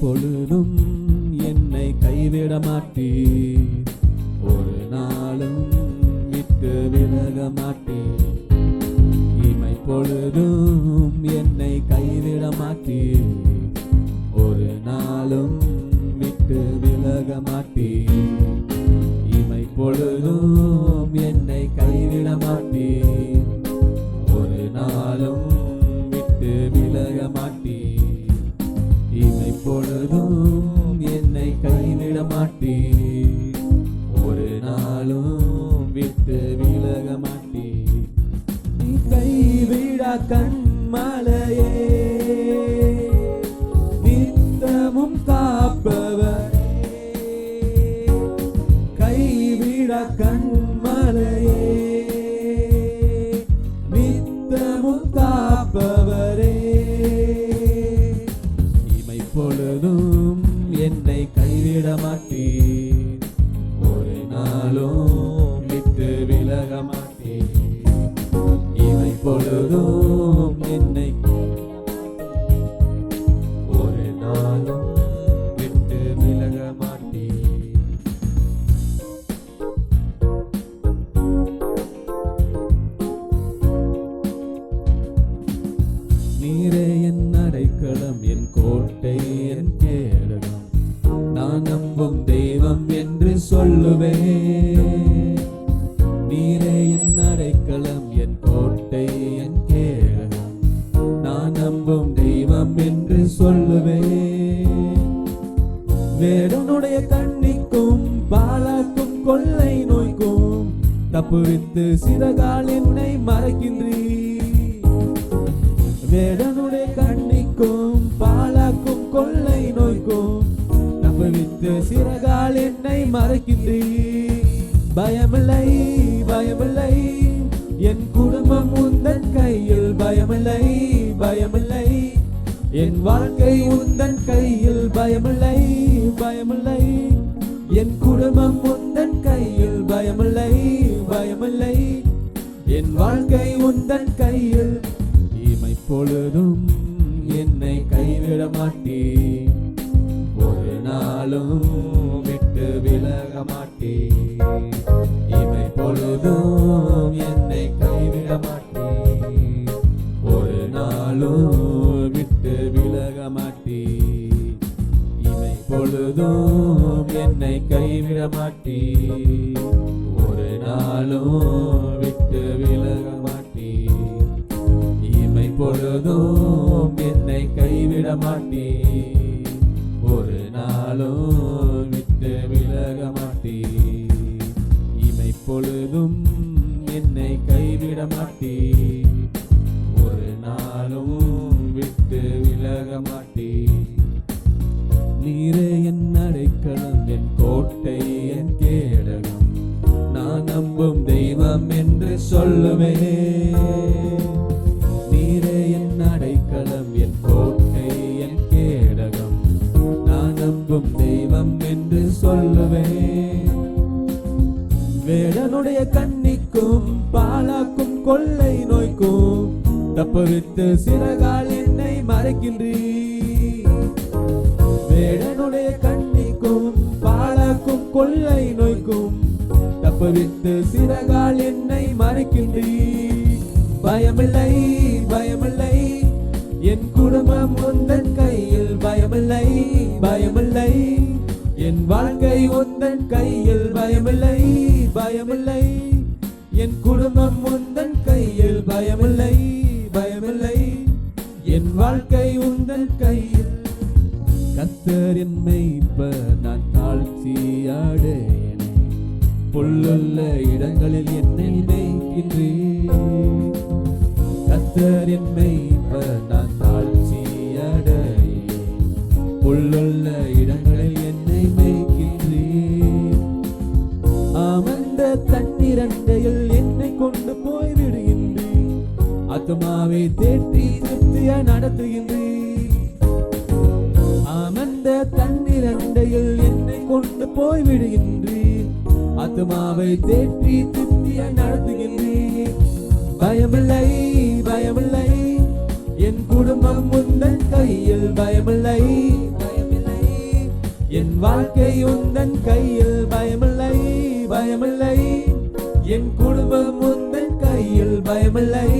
பொழுதும் என்னை கைவிட மாட்டீர், ஒரு நாளும் விட்டு விலக மாட்டீர். இமை பொழுதும் என்னை கைவிட மாட்டீர், ஒரு நாளும் விட்டு விலக மாட்டீர். இமை பொழுதும் என்னை கைவிட மாட்டீர், ஒரு நாளும் விட்டு விலக மாட்டீர். இமை பொழுதும் என்னை கைவிட மாட்டீர், ஒரு நாளும் விட்டு விலக மாட்டீர். நீ கைவிடா கண்மலையே, நித்தமும் காப்பவரே. கைவிடா கண்மலையே, நித்தமும் காப்பவரே. இமை பொழுதும் என்னை கைவிட மாட்டீர், ஒரு நாளும் விட்டு விலக மாட்டீர். இமை பொழுதும் என்னை ஒரு நாளும் விட்டு விலக மாட்டீர். நீரே என் அடைக்கலம், என் கோட்டை, என் கேடகம், நான் நம்பும் தெய்வம் என்று சொல்லுவேன். நீரே என் அடைக்கலம், என் கோட்டை, என் கேடகம், நான் நம்பும் தெய்வம் என்று சொல்லுவேன். வேடனுடைய கண்ணிக்கும் பாலாக்கும் கொள்ளை நோய்க்கும் தப்புவித்து சிறகால் என்னை மறைக்கின்றீர். வேடனுடைய கண்ணிக்கும் பாலாக்கும் கொள்ளை நோய்க்கும் தப்புவித்து சிறகால் என்னை மறைக்கின்றீர். பயமில்லை பயமில்லை, என் குடும்பம் உந்தன் கையில். பயமில்லை பயமில்லை, என் வாழ்க்கை உந்தன் கையில். பயமில்லை பயமில்லை, என் குடும்பம் உந்தன் கையில். பயமில்லை பயமில்லை, என் வாழ்க்கை உந்தன் கையில். இமை பொழுதும் என்னை கைவிட மாட்டீர், ஒரு நாளும் விட்டு விலக மாட்டீர். இமை பொழுதும் என்னை கைவிட மாட்டீர், ஒரு நாளும் விட்டு விலக மாட்டீர். இமை பொழுதும் என்னை கைவிட மாட்டீர், ஒரு நாளும் விட்டு விலக மாட்டீர். இமை பொழுதும் என்னை கைவிட மாட்டீர், ஒரு நாளும் விட்டு விலக மாட்டீர். இமை பொழுதும் என்னை கைவிட மாட்டீர், ஒரு நாளும் விட்டு விலக மாட்டீர். நீரே என் அடைக்கலம், என் கோட்டை, என் கேடகம், நான் நம்பும் தெய்வம் என்று சொல்லுவேன். நீரே என் அடைக்கலம், என் கோட்டை, என் கேடகம், நான் நம்பும் தெய்வம் என்று சொல்லுவேன். வேடனுடைய கண்ணிக்கும் பாலாக்கும் கொள்ளை நோய்க்கும் தப்புவித்து சிறகால் என்னை மறைக்கின்றீர். வேடனுடைய கண்ணிக்கும் பாலாக்கும் கொள்ளை நோய்க்கும் தப்புவித்து சிறகால் என்னை மறைக்கின்றீர். பயமில்லை பயமில்லை, என் குடும்பம் உந்தன் கையில். பயமில்லை பயமில்லை, என் வாழ்க்கை உந்தன் கையில். பயமில்லை பயமில்லை, என் குடும்பம் உந்தன் கையில். பயமில்லை பயமில்லை, என் வாழ்க்கை உந்தன் கையில். கர்த்தர் என் மேய்ப்பர், நான் தாழ்ச்சி அடையேனே. புல்லுள்ள இடங்களில் என்னை மேய்க்கின்றீர். கர்த்தர் என் மேய்ப்பர், நான் தாழ்ச்சி அடையேன். புல்லுள்ள இடங்களில் என்னை மேய்க்கின்றீர். அமர்ந்த தண்ணீரண்டையில் என்னை கொண்டு போய் விடுகின்றீர். ஆத்துமாவை தேற்றி திருப்தியா நடத்துகின்றீர். அமர்ந்த தண்ணீரண்டையில் என்னை கொண்டு போய் விடுகின்றீர். ஆத்துமாவை தேற்றி திருப்தியா நடத்துகின்றீர். பயமில்லை பயமில்லை, என் குடும்பம் உந்தன் கையில். பயமில்லை பயமில்லை, என் வாழ்க்கை உந்தன் கையில், பயமில்லை பயமில்லை. என் குடும்பம் உந்தன் கையில், பயமில்லை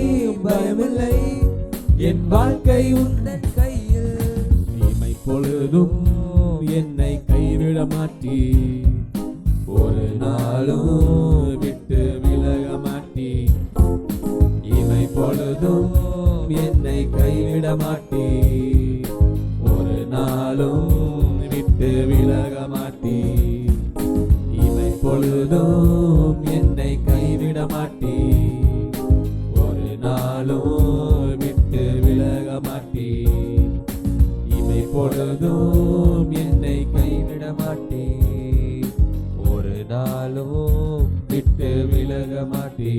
பயமில்லை. என் வாழ்க்கை உந்தன் கையில். இமை பொழுதும் என்னை கைவிட மாட்டீ, ஒரு நாளும் விட்டு விலக மாட்டீ. இமை பொழுதும் என்னை கைவிட மாட்டீ, ஒரு நாளும் விட்டு விலக மாட்டீ. இமை பொழுதும் என்னை கைவிட மாட்டீ, ஒரு நாளும் விட்டு விலக மாட்டீ. இமை பொழுதும் என்னை கைவிட மாட்டீ, ஒரு நாளும் விட்டு விலக மாட்டீ.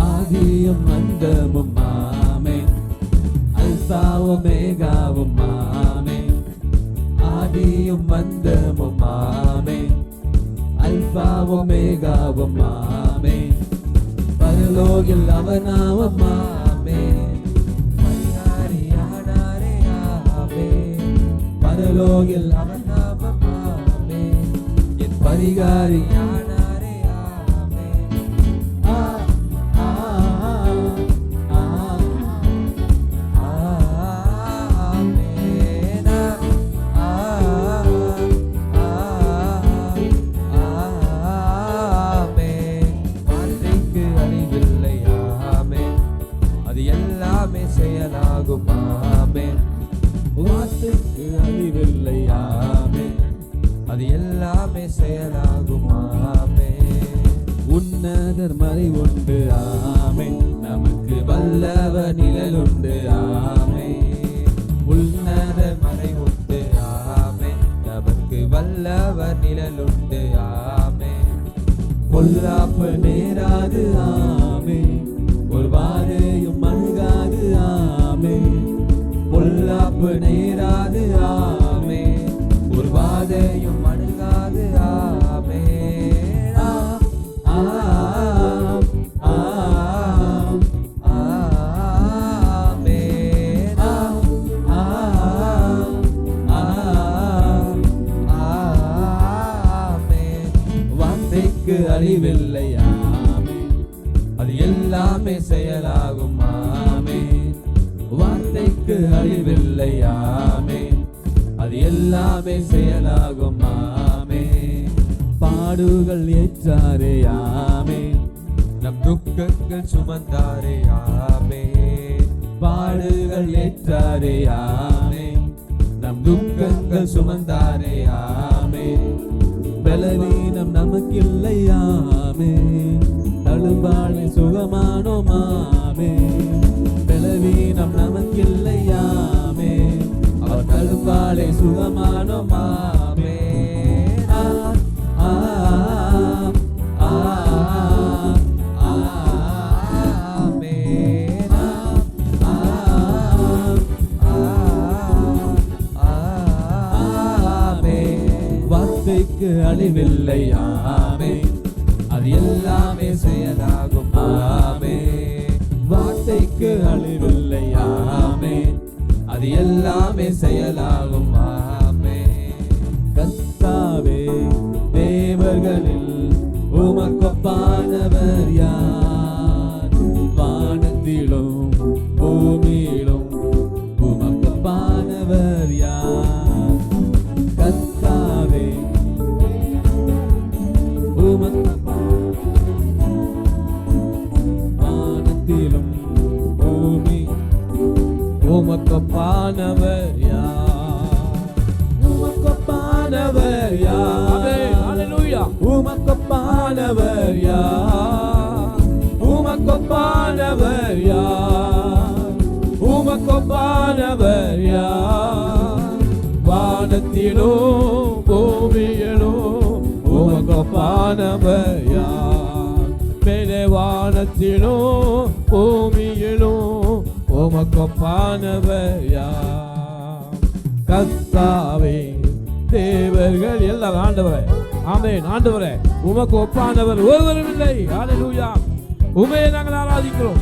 ஆதியும் அந்தமும் ஆமென், அல்பாவும் மேகாவும் ஆமென். ஆதியும் அந்தமும் ஆமென், அல்பாவும் மேகாவும் ஆமென். பரலோகில் அவர் நாமம் ஆமென், பரிகாரியானாரே ஆமென். பரலோகில் அவர் நாமம் ஆமென், என் பரிகாரியானாரே ஆமென். செயலாகும் ஆமென். வார்த்தைக்கு அழிவில்லை ஆமென், அது எல்லாமே செயலாகும் ஆமென். உன்னதர் மறை உண்டு ஆமென், நமக்கு வல்லவர் நிழல் உண்டு ஆமென். உன்னதர் மறை உண்டு ஆமென், நமக்கு வல்லவர் நிழல் உண்டு ஆமென். பொல்லாப்பு நேராது ஆமென், ஒரு வாதையும் அணுகாது ஆமென். பொல்லாப்பு நேராது ஆமென், ஒரு வாதையும் அணுகாது ஆமென். ஆமென் வார்த்தைக்கு அழிவில்லை ஆமென், அது எல்லாமே செயலாகும் ஆமென். வார்த்தைக்கு அழிவில்லை ஆமென், அது எல்லாமே செயலாகும் ஆமென். பாடுகள் ஏற்றாரே ஆமென், நம் துக்கங்கள் சுமந்தாரே ஆமென். பாடுகள் ஏற்றாரே ஆமென், நம் துக்கங்கள் சுமந்தாரே ஆமென். பலவீனம் நமக்கில்லை ஆமென், தழும்பாளை சுகமானோம் ஆமென். பலவீனம் நமக்கில்லை ஆமென், அவர் தழும்பாளை சுகமானோம் ஆமென். வார்த்தைக்கு அழிவில்லை ஆமென், அது எல்லாமே செயலாகும் ஆமென். வார்த்தைக்கு அழிவில்லை ஆமென், அது எல்லாமே செயலாகும் ஆமென். கர்த்தாவே தேவர்களில் உமக்கொப்பானவர் யார்? வானத்திலும் பூமியிலும் உமக்கொப்பானவர் யார்? கர்த்தாவே வானத்திலும் பூமி உமக்கொப்பானவர் யார்? உமக்கொப்பானவர் யார்? ஹல்லேலூயா. உமக்கொப்பானவர் யார்? உமக்கொப்பானவர் யார்? உமக்கொப்பானவர் யார்? வானத்திலும் பூமியிலும் உமக்கொப்பானவர் யார்? மேலே வானத்திலும் பூமியிலும் உமக்கொப்பானவர் யார்? கர்த்தாவே தேவர்கள் எல்லாம் ஆண்டவரே, ஆமென். ஆண்டவரே, உமக்கு ஒப்பானவர் ஒருவரும் இல்லை. ஹல்லேலூயா. உம்மையே நாங்கள் ஆராதிக்கிறோம்.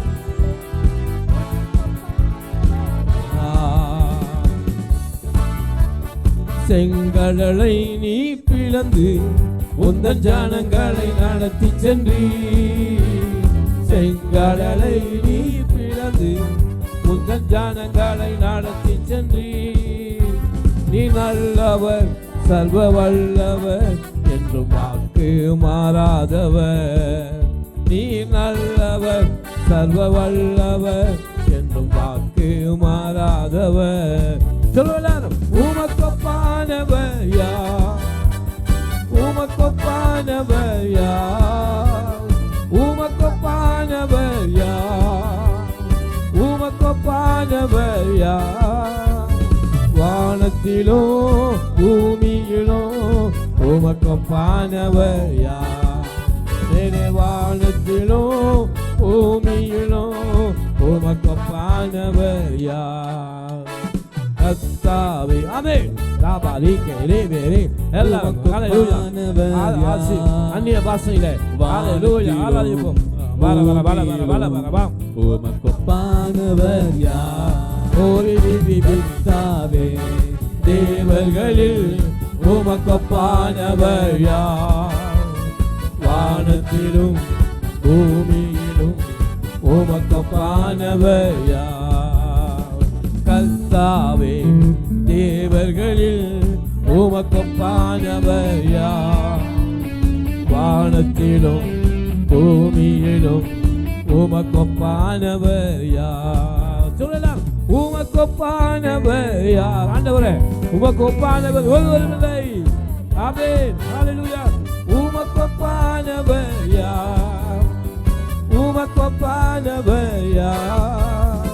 செங்கடலை நீ பிளந்து உந்தன் ஜனங்களை நடத்தி சென்றீ. செங்கடலை நீ பிளந்து உந்தன் ஜனங்களை நடத்தி சென்றீ. நீ நல்லவர், சர்வ வல்லவர், என்றும் வாக்கு மாறாதவர். நீ நல்லவர், சர்வ வல்லவர், என்றும் வாக்கு மாறாதவர். சொல்லுவாரும் உமக்கொப்பானவர் யார்? உமக்கொப்பானவர் யார்? உமக்கொப்பானவர் யார்? உமக்கொப்பானவர் யார்? வானத்திலும் பூமியிலும் உமக்கொப்பானவர் யார்? மேலே வானத்திலும் பூமியிலும் உமக்கொப்பானவர் யார்? கர்த்தாவே, ஆமென். ராபாலிகே ரேபேரே எல்லாம் ஹல்லேலூயா. அந்நிய பாஷையிலே ஹல்லேலூயா ஆராதிப்போம். பால பால பால பால பால பால பா. உமக்கொப்பானவர் யார்? ஓரி பிபி பித்தாவே தேவர்களில் உமக்கொப்பானவர் யார்? வானத்திலும் பூமியிலும் உமக்கொப்பானவர் யார்? கர்த்தாவே தேவர்களில் உமக்கொப்பானவர் யார்? வானத்திலும் பூமியிலும் உமக்கொப்பானவர் யார்? சொல்லலாம், உமக்கொப்பானவர் யார்? ஆண்டவரே, உமக்கொப்பானவர் ஒருவரும் இல்லை. ஆமென். ஹல்லேலூயா. உமக்கொப்பானவர் யார்? உமக்கொப்பானவர் யார்?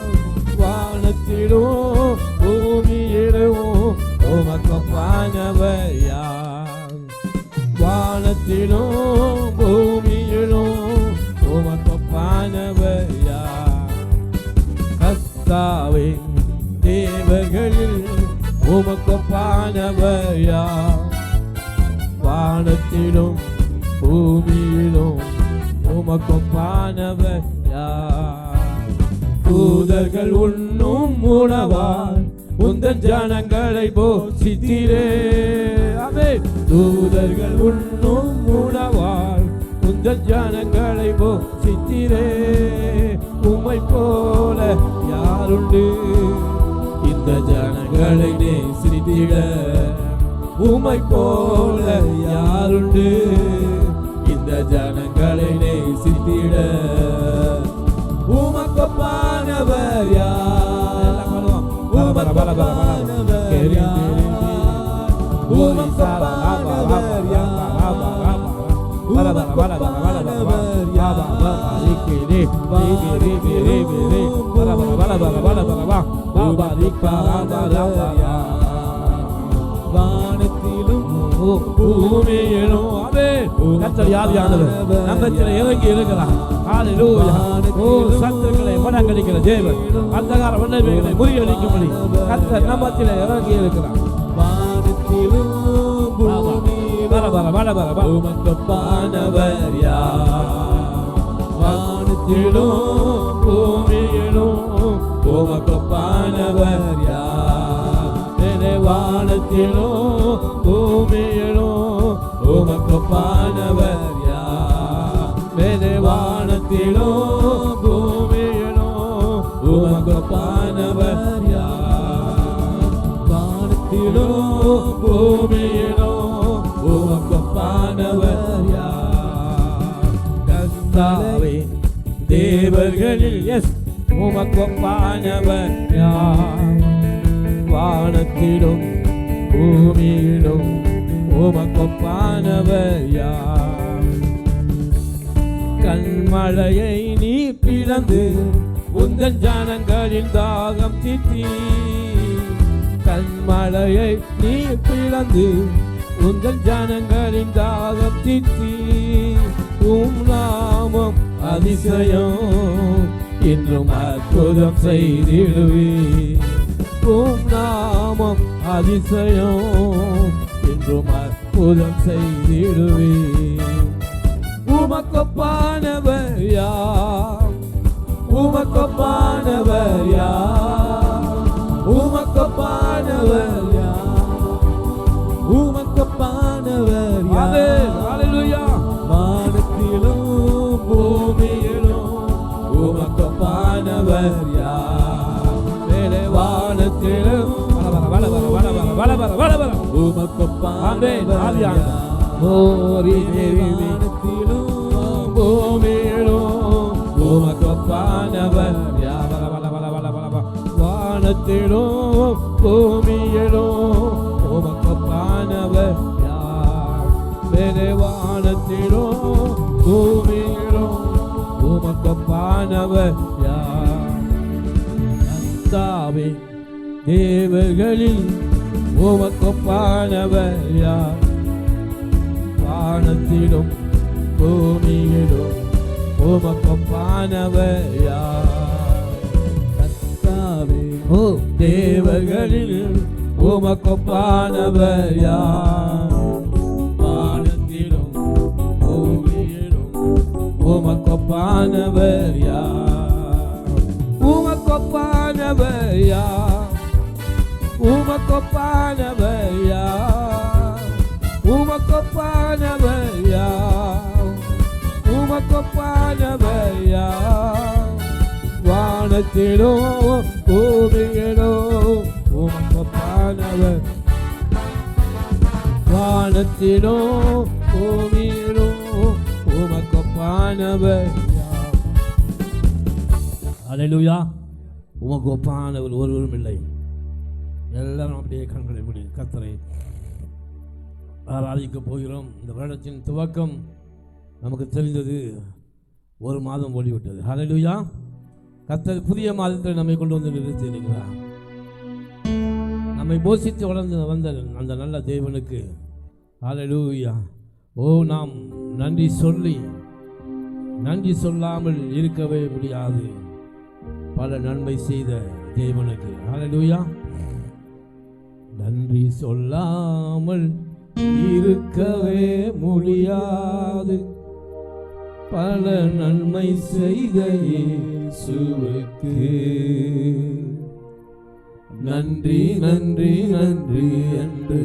வானத்திலும் பூமியிலும் உமக்கொப்பானவர் யார்? வானத்திலும் பூமியிலும் உமக்கொப்பானவர் யார்? கர்த்தாவே தேவர்களில் உமக்கொப்பானவர் யார்? வானத்திலும் பூமியிலும் உமக்கொப்பானவர் யார்? தூதர்கள் உண்ணும் உணவால் உந்தன் ஜனங்களை போஷித்தீரே. ஆமென். தூதர்கள் உண்ணும் உணவால் உந்தன் ஜனங்களை போஷித்தீரே. உம்மை போல யாருண்டு இந்த ஜனங்களை நேசித்திட? உம்மை போல யாருண்டு இந்த ஜனங்களை நேசித்திட? உமக்கொப்பானவர் யார்? உமக்கொப்பானவர் யார்? உமக்கொப்பானவர் யார்? உமக்கொப்பானவர் யார்? வானத்திலும் பூமியிலும் கர்த்தர் யாதியானவர் நம்மிடத்தில் இறங்கி இருக்கிறார். ஹல்லேலூயா. ஓ சத்துருக்களை வணங்கடிக்கிற தேவன், அந்தகார வல்லமைகளை முறியடிக்கும்படி கர்த்தர் நம்மிடத்தில் இறங்கி இருக்கிறார். வானத்திலும் பூமியிலும் உமக்கொப்பானவர் யார்? வானத்திலும் பூமியிலும் உமக்கொப்பானவர் யார்? வானத்திலும் பூமியிலும் உமக்கொப்பானவர் யார்? மேலே வானத்திலும் பூமியிலும் உமக்கொப்பானவர் யார்? வானத்திலும் பூமியிலும் உமக்கொப்பானவர் யார்? கர்த்தாவே தேவர்களில் எஸ் உமக்கொப்பானவர் யார்? வானத்திலும் பூமியிலும் உமக்கொப்பானவர் யார்? கண்மழையை நீ பிளந்து உந்தன் ஜனங்களின் தாகம் தீர்த்தி. கண்மழையை நீ பிளந்து உந்தன் ஜனங்களின் தாகம் தீர்த்தி. உம் நாமம் அதிசயம் இன்றும் அற்புதம் செய்திடுவீர். உம் நாமம் அதிசயம் இன்றும் அற்புதம் செய்திடுவீர். உமக்கொப்பானவர் யார்? உமக்கொப்பானவர் யார்? உமக்கொப்பானவர் யார்? உமக்கொப்பானவர் யார்? ஹல்லேலூயா. வானத்திலும் பூமியிலும் உமக்கொப்பானவர் யார்? மேலே வானத்திலும் உமக்கொப்பானவர் யார்? வானத்திலும் பூமியிலும் உமக்கொப்பானவர் யார்? வானத்திலும் பூமியிலும் உமக்கொப்பானவர் யார்? மேலே வானத்திலும் பூமியிலும் உமக்கொப்பானவர் யார்? கர்த்தாவே தேவர்களில் உமக்கொப்பானவர் யார்? வானத்திலும் பூமியிலும் உமக்கொப்பானவர் யார்? கர்த்தாவே தேவர்களில் உமக்கொப்பானவர் யார்? வானத்திலும் பூமியிலும் உமக்கொப்பானவர் யார்? உமக்கொப்பானவர் யார்? உமக்கொப்பானவர் யார்? உமக்கொப்பானவர் யார்? உமக்கொப்பானவர் யார்? வானத்திலும் பூமியிலும் உமக்கொப்பானவர். வானத்திலும் பூமியிலும் உமக்கொப்பானவர் யார்? ஹல்லேலூயா. உமக்கு ஒப்பானவர் ஒருவரும் இல்லை. எல்லாரும் அப்படியே கண்களை மூடி கர்த்தரை ஆராதிக்க போகிறோம். இந்த வருடத்தின் துவக்கம் நமக்கு தெரிந்தது, ஒரு மாதம் ஓடிவிட்டது. ஹல்லேலூயா. கர்த்தர் புதிய மாதத்தில் நம்மை கொண்டு வந்து நிறுத்தியிருக்கிறார். நம்மை போஷித்து வளர்ந்து வந்த அந்த நல்ல தேவனுக்கு ஹல்லேலூயா. நாம் நன்றி சொல்லி நன்றி சொல்லாமல் இருக்கவே முடியாது. பல நன்மை செய்த தேவனுக்கு ஹல்லேலூயா. நன்றி சொல்லாமல் இருக்கவே முடியாது. பல நன்மை செய்த இயேசுவுக்கு நன்றி நன்றி நன்றி என்று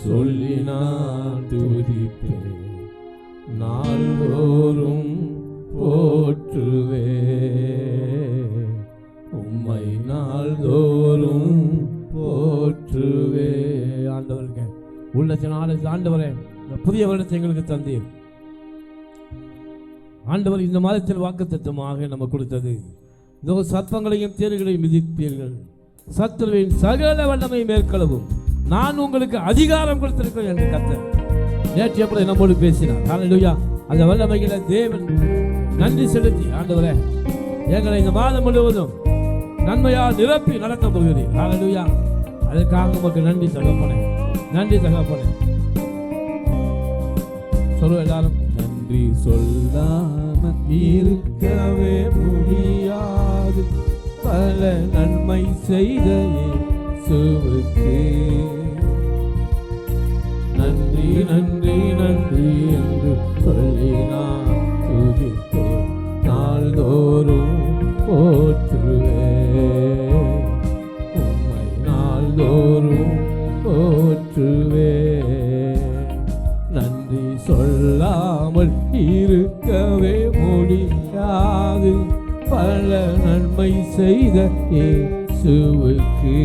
சொல்லி நான் துதிப்பேன். நாள்தோறும் போற்றுவே உம்மை, நாள்தோறும் போற்றுவே. ஆண்டவருக்கு உள்ளத்தின் ஆண்டவரே, இந்த புதிய வருடத்தை எங்களுக்கு தந்தீர். ஆண்டவர் இந்த மாதத்தில் வாக்குத்தத்தமாக நம்ம கொடுத்தது, இதோ சர்ப்பங்களையும் தேர்களையும் மிதிப்பீர்கள், சத்துருவின் சகல வல்லமை மேற்கொள்ளவும் நான் உங்களுக்கு அதிகாரம் கொடுத்திருக்கிறேன் என்று கர்த்தர் நேற்று எப்படி நம்மோடு பேசினார். ஹல்லேலூயா. அந்த வல்லமைகளை தேவன் நன்றி செலுத்தி, ஆண்டவரே எங்களை இந்த மாதம் முழுவதும் நன்மையால் நிரப்பி நடத்த போகிறீர். ஹல்லேலூயா. அதற்காக உமக்கு நன்றி தகப்பனே, நன்றி தகப்பனே. சொல்லுவோம் எல்லாரும். நன்றி சொல்லாம இருக்கவே முடியாது. பல நன்மை செய்த இயேசுவுக்கு நன்றி நன்றி நன்றி என்று சொல்லி நான் துதிப்பேன். நாள்தோறும் போற்றுவே உம்மை, நாள்தோறும் போற்றுவே. நன்றி சொல்லாமல் இருக்கவே முடியாது. பல நன்மை செய்த இயேசுவுக்கு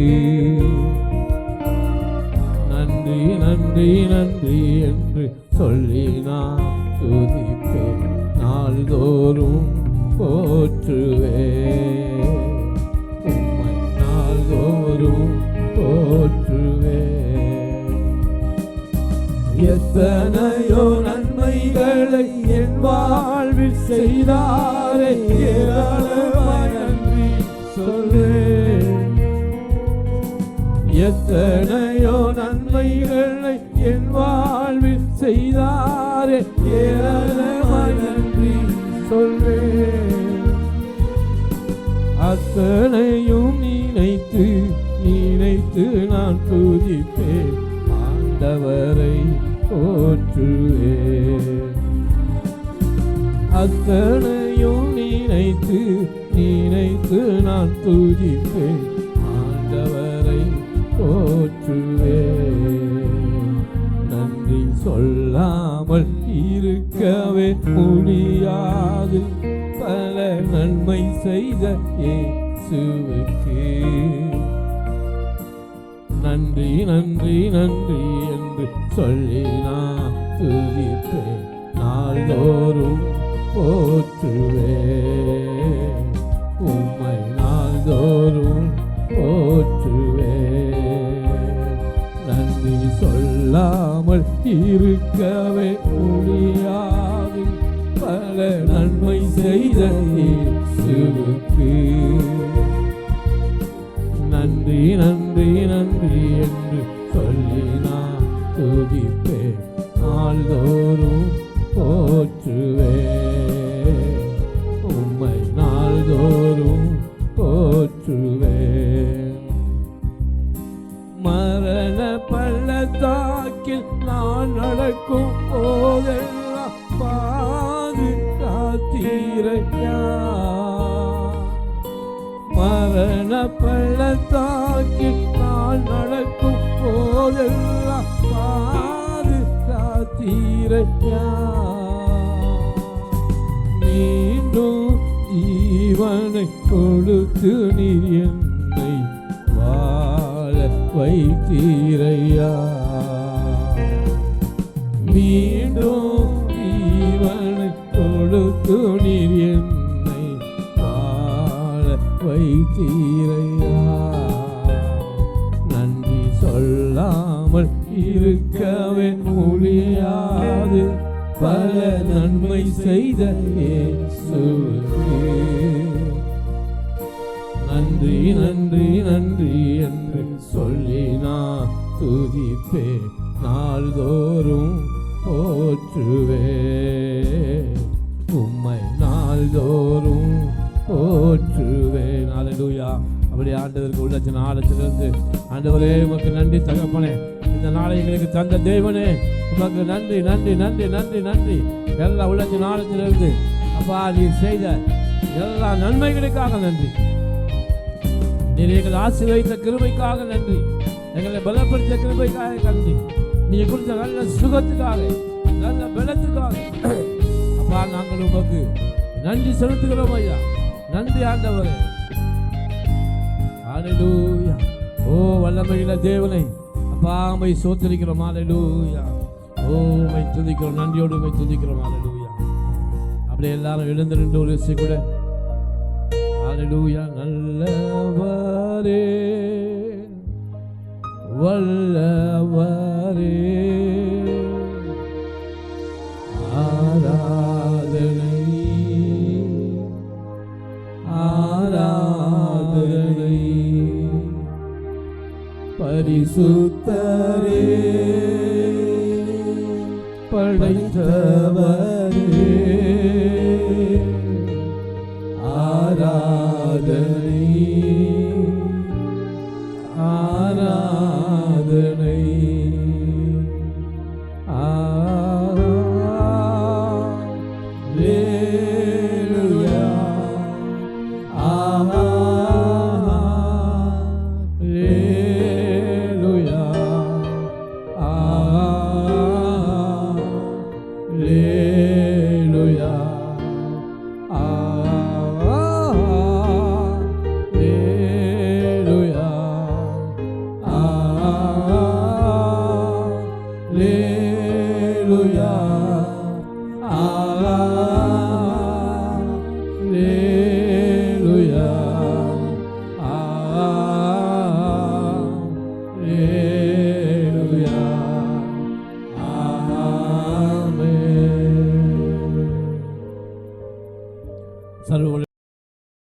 நன்றி நன்றி நன்றி என்று சொல்லி நான் துதிப்பேன். நாள்தோறும் போற்றுவே உம்மை, நாள்தோறும் போற்றுவே. எத்தனையோ நன்மைகளை என் வாழ்வில் செய்தாரே, ஏராளமாய் நன்றி சொல்வேன். எத்தனையோ நன்மைகளை என் வாழ்வில் செய்தாரே, ஏராளமாய் நன்றி சொல்வேன். அத்தனையும் நினைத்து நினைத்து நான் துதிப்பேன், ஆண்டவரை போற்றுவேன். நன்றி சொல்லாமல் இருக்கவே முடியாது, பல நன்மை செய்த இயேசுவுக்கு நன்றி நன்றி நன்றி என்று சொல்லி நான் துதிப்பேன், நாள்தோறும் போற்றுவேன், உம்மை நாள்தோறும் போற்றுவேன். நன்றி சொல்லாமல் இருக்கவே முடியாது, பல நன்மை செய்த இயேசுவுக்கு நன்றி நன்றி நன்றி என்று சொல்லி நான் துதிப்பேன், நாள்தோறும் போற்றுவேன், உம்மை நாள்தோறும் போற்றுவேன். மரண பள்ளத்தாக்கில் நான் நடக்கும் போதெல்லாம் பாதுகாத்தீரையா, மரண பள்ளத்தாக்கில் நான் நடக்கும் போதெல்லாம் பாதுகாத்தீரையா, மீண்டும் ஜீவனை கொடுத்து நீர் என்னை வாழ வைத்தீரையா, மீண்டும் ஜீவனை கொடுத்து நீர் என்னை வாழ வைத்தீரையா. நன்றி சொல்லாமல் இருக்கவே முடியாது, பல நன்மை செய்த இயேசுவுக்கு நன்றி நன்றி நன்றி என்று சொல்லி நான் துதிப்பேன், நாள்தோறும் போற்றுவேன், உம்மை நாள்தோறும் போற்றுவேன். அல்லேலூயா. அப்படி ஆண்டவருக்கு உள்ளத்தின் ஆழத்திலிருந்து ஆண்டவரே உமக்கு நன்றி தகப்பனே, இந்த நாளை எங்களுக்கு தந்த தேவனே உமக்கு நன்றி நன்றி நன்றி நன்றி நன்றி. எல்லா உள்ளத்தின் ஆழத்திலிருந்து அப்பா நீர் செய்த எல்லா நன்மைகளுக்காக நன்றி, நீர் எங்களை ஆசீர்வதித்த கிருபைக்காக நன்றி, எங்களை பலப்படுத்த கிருபைக்காக நன்றி, நீ கொடுத்த நல்ல சுகத்துக்காக நல்ல பலத்துக்காக அப்பா நாங்கள் உமக்கு நன்றி செலுத்துகிறோம் ஐயா. நன்றி ஆண்டவரே. ஹல்லேலூயா. ஓ வல்லமையுள்ள தேவனை அப்பா உம்மை ஸ்தோத்திரிக்கிறோம். ஹல்லேலூயா. ஓ உம்மை துதிக்கிறோம், நன்றியோடு உம்மை துதிக்கிறோம். ஹல்லேலூயா. அப்படியே எல்லாரும் எழுந்து நின்று ஒரு இசை கூட ஹல்லேலூயா. நல்லவரே வல்லவரே ஆராதனை ஆராதனை பரிசுத்த